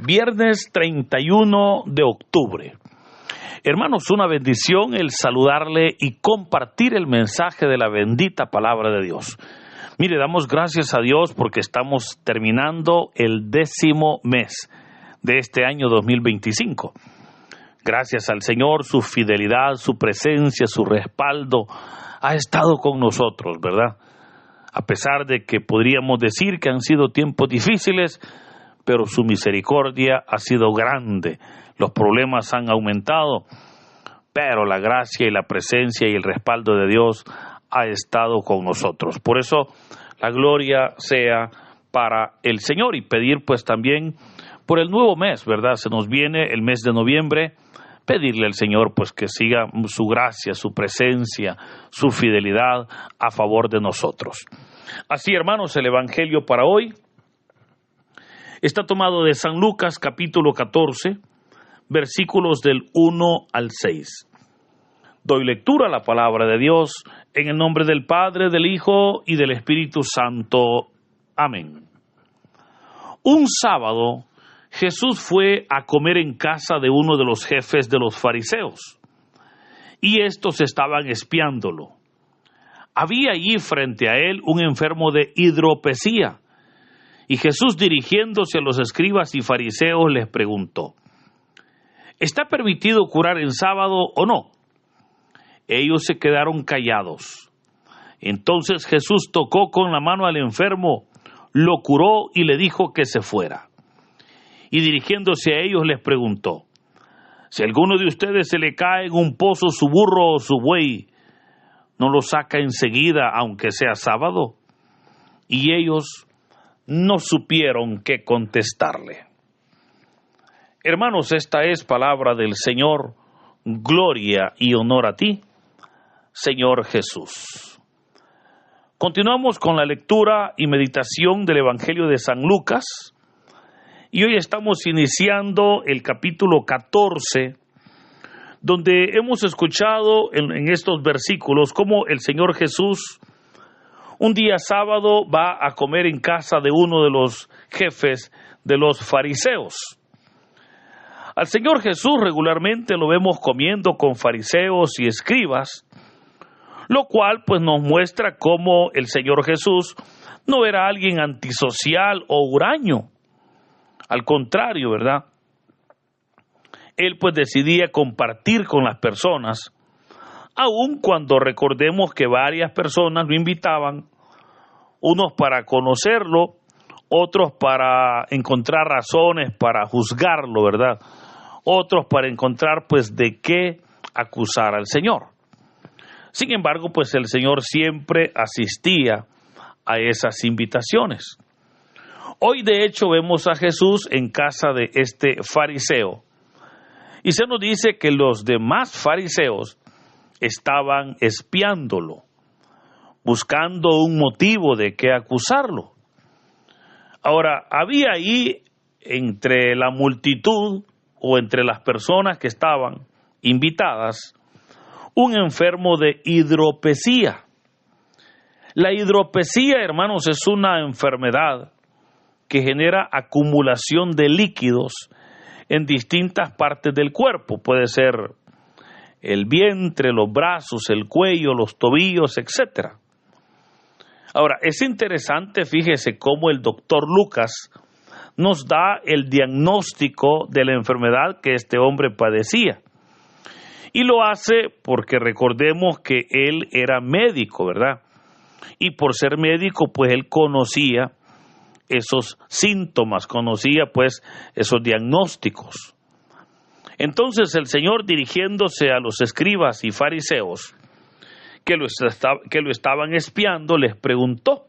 Viernes 31 de octubre. Hermanos, una bendición el saludarle y compartir el mensaje de la bendita palabra de Dios. Mire, damos gracias a Dios porque estamos terminando el 10º mes de este año 2025. Gracias al Señor, su fidelidad, su presencia, su respaldo ha estado con nosotros, ¿verdad? A pesar de que podríamos decir que han sido tiempos difíciles, pero su misericordia ha sido grande. Los problemas han aumentado, pero la gracia y la presencia y el respaldo de Dios ha estado con nosotros. Por eso, la gloria sea para el Señor y pedir pues también por el nuevo mes, ¿verdad? Se nos viene el mes de noviembre, pedirle al Señor pues que siga su gracia, su presencia, su fidelidad a favor de nosotros. Así, hermanos, el Evangelio para hoy está tomado de San Lucas capítulo 14, versículos del 1 al 6. Doy lectura a la palabra de Dios en el nombre del Padre, del Hijo y del Espíritu Santo. Amén. Un sábado, Jesús fue a comer en casa de uno de los jefes de los fariseos, y estos estaban espiándolo. Había allí frente a él un enfermo de hidropesía, y Jesús, dirigiéndose a los escribas y fariseos, les preguntó: ¿está permitido curar en sábado o no? Ellos se quedaron callados. Entonces Jesús tocó con la mano al enfermo, lo curó y le dijo que se fuera. Y dirigiéndose a ellos les preguntó: si a alguno de ustedes se le cae en un pozo su burro o su buey, ¿no lo saca enseguida aunque sea sábado? Y ellos no supieron qué contestarle. Hermanos, esta es palabra del Señor. Gloria y honor a ti, Señor Jesús. Continuamos con la lectura y meditación del Evangelio de San Lucas, y hoy estamos iniciando el capítulo 14, donde hemos escuchado en estos versículos cómo el Señor Jesús un día sábado va a comer en casa de uno de los jefes de los fariseos. Al Señor Jesús regularmente lo vemos comiendo con fariseos y escribas, lo cual pues nos muestra cómo el Señor Jesús no era alguien antisocial o huraño. Al contrario, ¿verdad? Él pues decidía compartir con las personas, aun cuando recordemos que varias personas lo invitaban, unos para conocerlo, otros para encontrar razones para juzgarlo, ¿verdad? Otros para encontrar pues de qué acusar al Señor. Sin embargo, pues el Señor siempre asistía a esas invitaciones. Hoy de hecho vemos a Jesús en casa de este fariseo, y se nos dice que los demás fariseos estaban espiándolo, buscando un motivo de qué acusarlo. Ahora, había ahí entre la multitud o entre las personas que estaban invitadas un enfermo de hidropesía. La hidropesía, hermanos, es una enfermedad que genera acumulación de líquidos en distintas partes del cuerpo. Puede ser el vientre, los brazos, el cuello, los tobillos, etc. Ahora, es interesante, fíjese cómo el doctor Lucas nos da el diagnóstico de la enfermedad que este hombre padecía. Y lo hace porque recordemos que él era médico, ¿verdad? Y por ser médico, pues él conocía esos síntomas, conocía pues esos diagnósticos. Entonces el Señor, dirigiéndose a los escribas y fariseos que lo estaban espiando, les preguntó: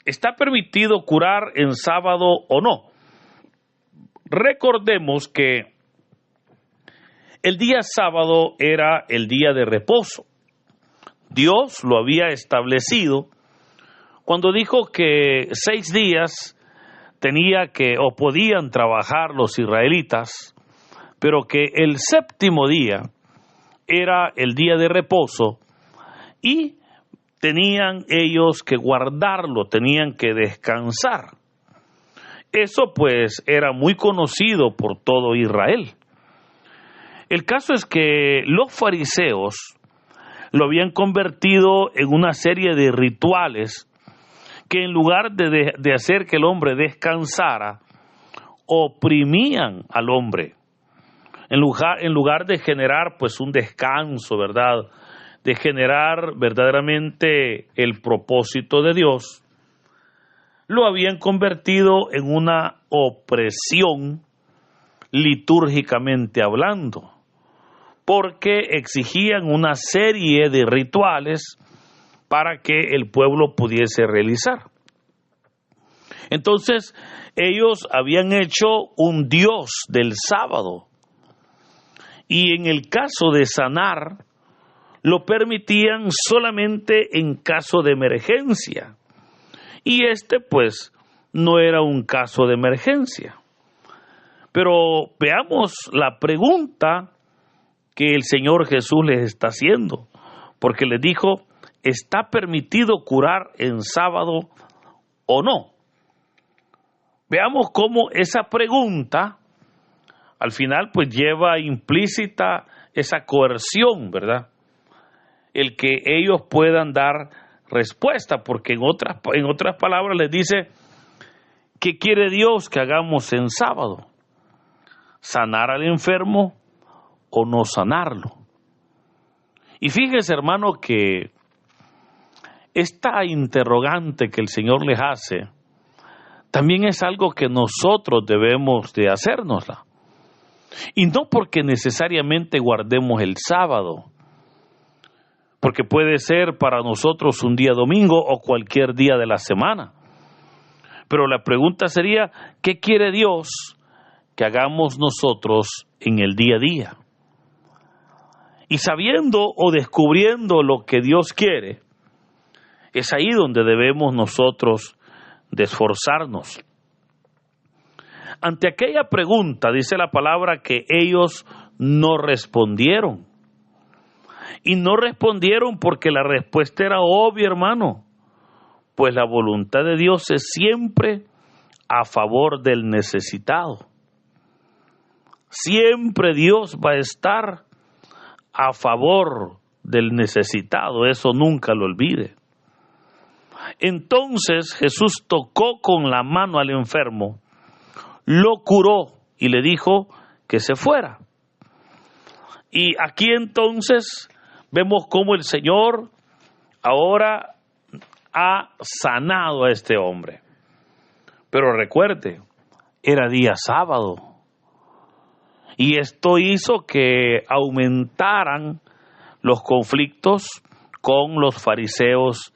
¿está permitido curar en sábado o no? Recordemos que el día sábado era el día de reposo. Dios lo había establecido cuando dijo que 6 días podían trabajar los israelitas, pero que el 7º día era el día de reposo y tenían ellos que guardarlo, tenían que descansar. Eso pues era muy conocido por todo Israel. El caso es que los fariseos lo habían convertido en una serie de rituales que en lugar de hacer que el hombre descansara, oprimían al hombre. En lugar de generar pues un descanso, ¿verdad?, de generar verdaderamente el propósito de Dios, lo habían convertido en una opresión litúrgicamente hablando, porque exigían una serie de rituales para que el pueblo pudiese realizar. Entonces, ellos habían hecho un Dios del sábado, y en el caso de sanar, lo permitían solamente en caso de emergencia. Y pues no era un caso de emergencia. Pero veamos la pregunta que el Señor Jesús les está haciendo, porque les dijo, ¿está permitido curar en sábado o no? Veamos cómo esa pregunta al final pues lleva implícita esa coerción, ¿verdad? El que ellos puedan dar respuesta, porque en otras palabras les dice, ¿qué quiere Dios que hagamos en sábado? ¿Sanar al enfermo o no sanarlo? Y fíjese, hermano, que esta interrogante que el Señor les hace también es algo que nosotros debemos de hacérnosla. Y no porque necesariamente guardemos el sábado, porque puede ser para nosotros un día domingo o cualquier día de la semana. Pero la pregunta sería, ¿qué quiere Dios que hagamos nosotros en el día a día? Y sabiendo o descubriendo lo que Dios quiere, es ahí donde debemos nosotros de esforzarnos. Ante aquella pregunta, dice la palabra que ellos no respondieron. Y no respondieron porque la respuesta era obvia, hermano. Pues la voluntad de Dios es siempre a favor del necesitado. Siempre Dios va a estar a favor del necesitado. Eso nunca lo olvide. Entonces Jesús tocó con la mano al enfermo, lo curó y le dijo que se fuera. Y aquí entonces vemos cómo el Señor ahora ha sanado a este hombre. Pero recuerde, era día sábado. Y esto hizo que aumentaran los conflictos con los fariseos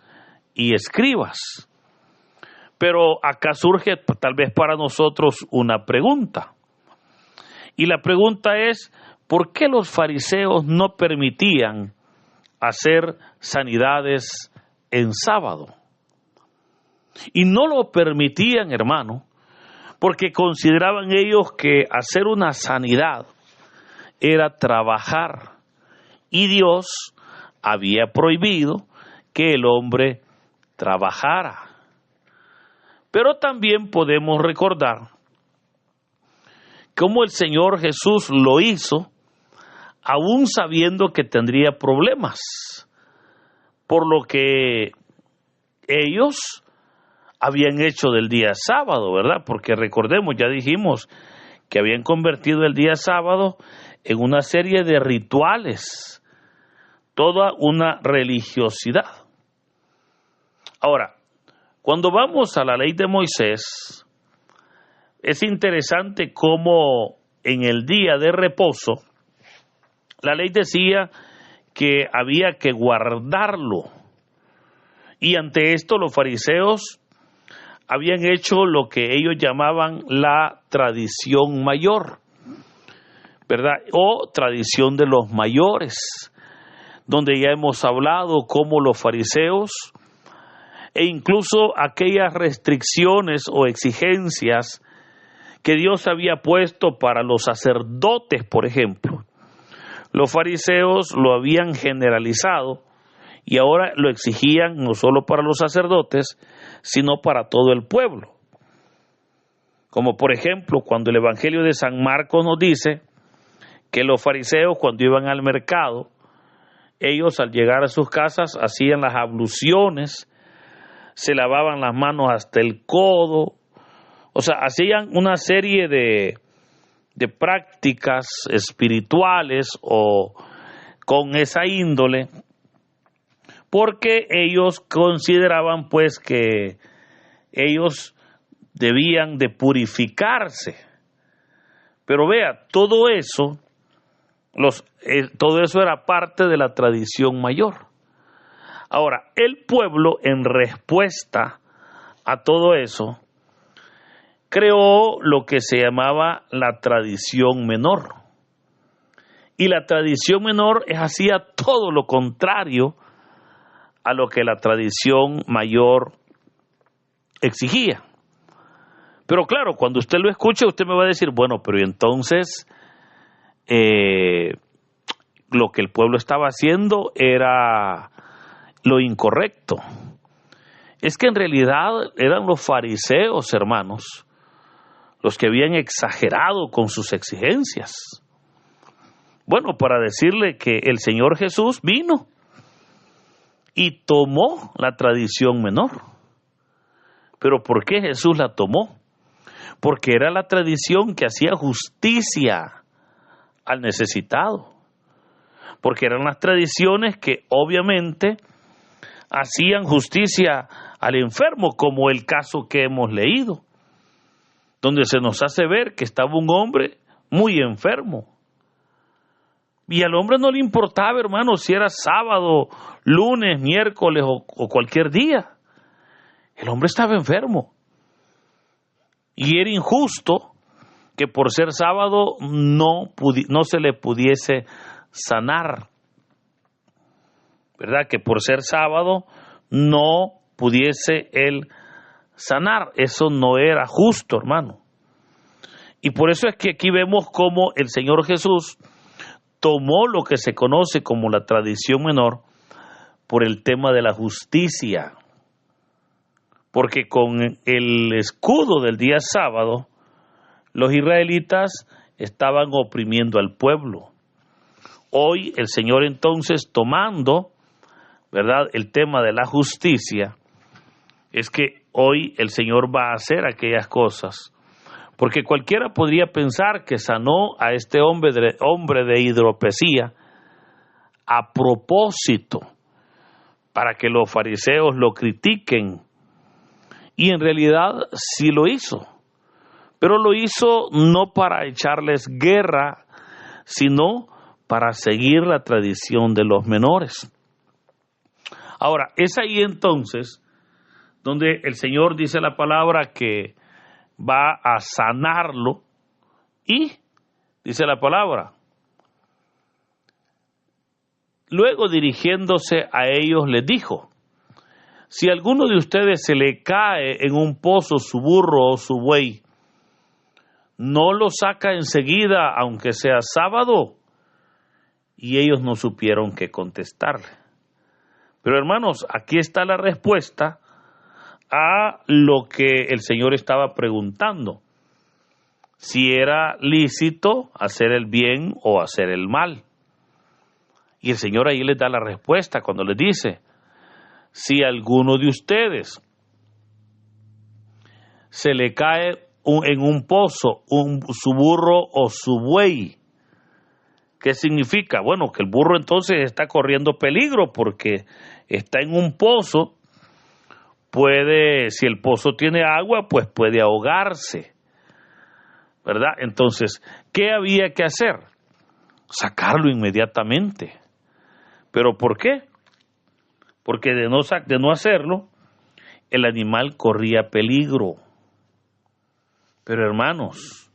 y escribas. Pero acá surge tal vez para nosotros una pregunta. Y la pregunta es, ¿por qué los fariseos no permitían hacer sanidades en sábado? Y no lo permitían, hermano, porque consideraban ellos que hacer una sanidad era trabajar. Y Dios había prohibido que el hombre trabajara. Pero también podemos recordar cómo el Señor Jesús lo hizo, aún sabiendo que tendría problemas, por lo que ellos habían hecho del día sábado, ¿verdad? Porque recordemos, ya dijimos que habían convertido el día sábado en una serie de rituales, toda una religiosidad. Ahora, cuando vamos a la ley de Moisés, es interesante cómo en el día de reposo, la ley decía que había que guardarlo. Y ante esto los fariseos habían hecho lo que ellos llamaban la tradición mayor, ¿verdad? O tradición de los mayores, donde ya hemos hablado cómo los fariseos e incluso aquellas restricciones o exigencias que Dios había puesto para los sacerdotes, por ejemplo. Los fariseos lo habían generalizado y ahora lo exigían no solo para los sacerdotes, sino para todo el pueblo. Como por ejemplo, cuando el Evangelio de San Marcos nos dice que los fariseos, cuando iban al mercado, ellos al llegar a sus casas hacían las abluciones, se lavaban las manos hasta el codo, o sea, hacían una serie de prácticas espirituales o con esa índole, porque ellos consideraban pues que ellos debían de purificarse. Pero vea, todo eso era parte de la tradición mayor. Ahora, el pueblo, en respuesta a todo eso, creó lo que se llamaba la tradición menor. Y la tradición menor hacía todo lo contrario a lo que la tradición mayor exigía. Pero claro, cuando usted lo escuche, usted me va a decir, bueno, pero entonces lo que el pueblo estaba haciendo era lo incorrecto. Es que en realidad eran los fariseos, hermanos, los que habían exagerado con sus exigencias. Bueno, para decirle que el Señor Jesús vino y tomó la tradición menor. ¿Pero por qué Jesús la tomó? Porque era la tradición que hacía justicia al necesitado. Porque eran las tradiciones que obviamente hacían justicia al enfermo, como el caso que hemos leído, donde se nos hace ver que estaba un hombre muy enfermo. Y al hombre no le importaba, hermano, si era sábado, lunes, miércoles o cualquier día. El hombre estaba enfermo. Y era injusto que por ser sábado no se le pudiese sanar. ¿Verdad? Que por ser sábado no pudiese él sanar. Eso no era justo, hermano. Y por eso es que aquí vemos cómo el Señor Jesús tomó lo que se conoce como la tradición menor por el tema de la justicia. Porque con el escudo del día sábado, los israelitas estaban oprimiendo al pueblo. Hoy el Señor entonces tomando, ¿verdad?, el tema de la justicia, es que hoy el Señor va a hacer aquellas cosas. Porque cualquiera podría pensar que sanó a este hombre de hidropesía a propósito, para que los fariseos lo critiquen. Y en realidad sí lo hizo. Pero lo hizo no para echarles guerra, sino para seguir la tradición de los menores. Ahora, es ahí entonces donde el Señor dice la palabra que va a sanarlo y dice la palabra. Luego dirigiéndose a ellos les dijo: si a alguno de ustedes se le cae en un pozo su burro o su buey, ¿no lo saca enseguida aunque sea sábado? Y ellos no supieron qué contestarle. Pero hermanos, aquí está la respuesta a lo que el Señor estaba preguntando: si era lícito hacer el bien o hacer el mal. Y el Señor ahí les da la respuesta cuando les dice: si a alguno de ustedes se le cae en un pozo su burro o su buey, ¿qué significa? Bueno, que el burro entonces está corriendo peligro porque está en un pozo. Si el pozo tiene agua, pues puede ahogarse, ¿verdad? Entonces, ¿qué había que hacer? Sacarlo inmediatamente. ¿Pero por qué? Porque de no hacerlo, el animal corría peligro. Pero hermanos,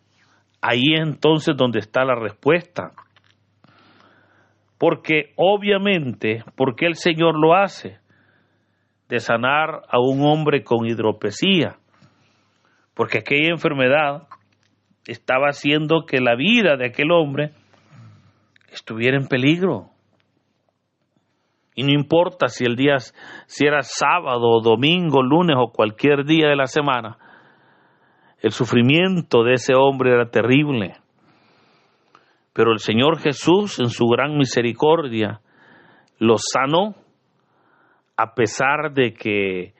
ahí es entonces donde está la respuesta. Porque obviamente, ¿por qué el Señor lo hace? De sanar a un hombre con hidropesía. Porque aquella enfermedad estaba haciendo que la vida de aquel hombre estuviera en peligro. Y no importa si era sábado, domingo, lunes o cualquier día de la semana, El sufrimiento de ese hombre era terrible. Pero el Señor Jesús, en su gran misericordia, lo sanó, a pesar de que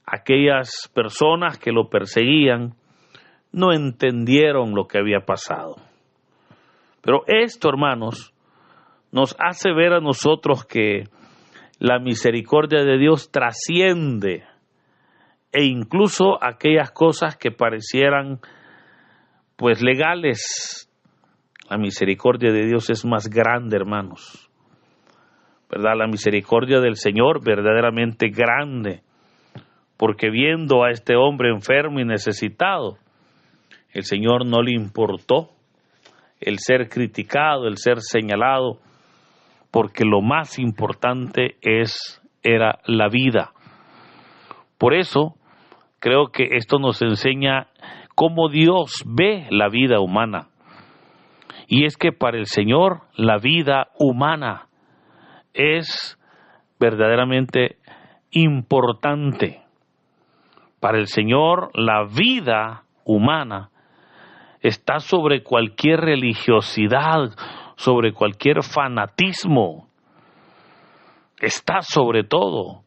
aquellas personas que lo perseguían no entendieron lo que había pasado. Pero esto, hermanos, nos hace ver a nosotros que la misericordia de Dios trasciende e incluso aquellas cosas que parecieran pues legales. La misericordia de Dios es más grande, hermanos, ¿verdad? La misericordia del Señor verdaderamente grande, porque viendo a este hombre enfermo y necesitado, el Señor no le importó el ser criticado, el ser señalado, porque lo más importante era la vida. Por eso, creo que esto nos enseña cómo Dios ve la vida humana. Y es que para el Señor la vida humana es verdaderamente importante. Para el Señor la vida humana está sobre cualquier religiosidad, sobre cualquier fanatismo. Está sobre todo.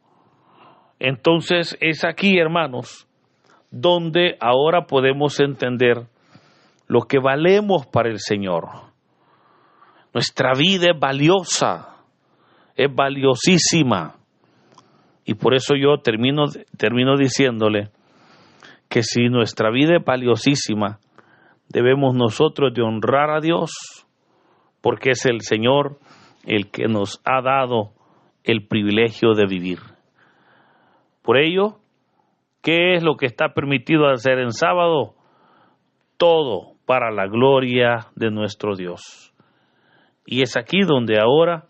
Entonces es aquí, hermanos, donde ahora podemos entender lo que valemos para el Señor. Nuestra vida es valiosa, es valiosísima. Y por eso yo termino diciéndole que si nuestra vida es valiosísima, debemos nosotros de honrar a Dios, porque es el Señor el que nos ha dado el privilegio de vivir. Por ello, ¿qué es lo que está permitido hacer en sábado? Todo para la gloria de nuestro Dios. Y es aquí donde ahora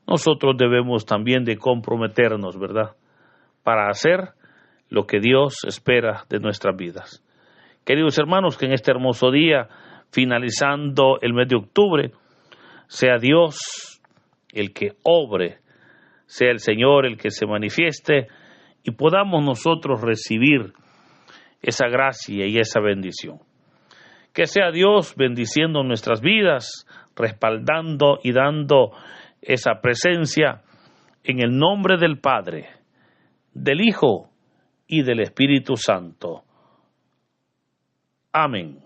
nosotros debemos también de comprometernos, ¿verdad?, para hacer lo que Dios espera de nuestras vidas. Queridos hermanos, que en este hermoso día, finalizando el mes de octubre, sea Dios el que obre, sea el Señor el que se manifieste y podamos nosotros recibir esa gracia y esa bendición. Que sea Dios bendiciendo nuestras vidas, respaldando y dando esa presencia en el nombre del Padre, del Hijo y del Espíritu Santo. Amén.